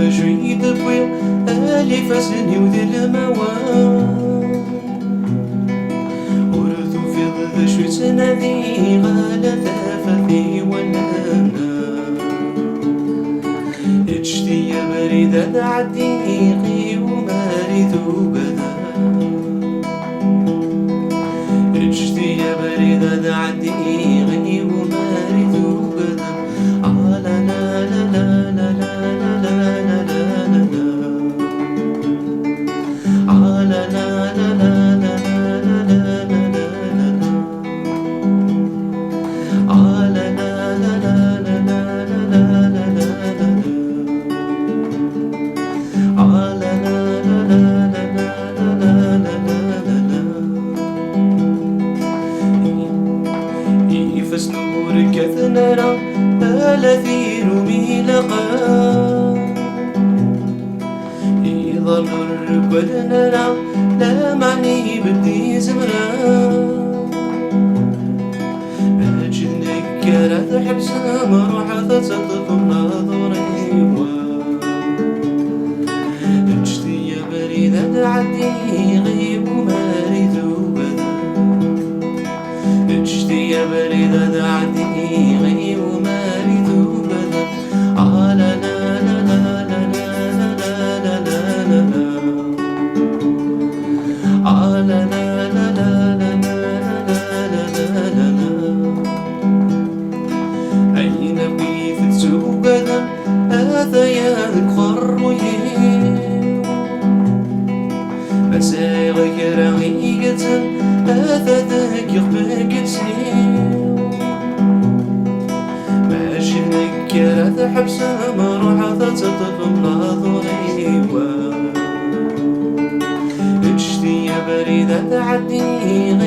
d-acu d-bbwiɣ ifassen-iw di ilmawen. Ur tufiḍ d-acu ttnadiɣ ala tafat wallen. Ğǧet-iyi abrid ad ɛeddiɣ Iwumi tugadem. Ğǧet-iyi abrid ad ɛeddiɣ Iwumi tugadem. La la la la la la la la la la la. La la la la la la la la la la. La la la la la la la la la la. Kkaten ala iwumi laqen. iɣallen wallen la mعني d-seqsam. أجنك لا تحبسم روح تطفم aqerru-iw. Ğջet-iyi abrid ad ɛeddiɣ Iwumi tugadem. Ğջet-iyi abrid ad ɛeddiɣ Iwumi tugadem. La la la la la la la la la la la. La la la la la la la la la. أين بغيت تتوgadem هذايا aqerru-iw. مسايغ كرا ğǧet-iyi هذا ذاك بكتسيو. ماشي نكرا تحبسم روح تطفم aqerru-iw. Ğջet-iyi abrid ad ɛeddiɣ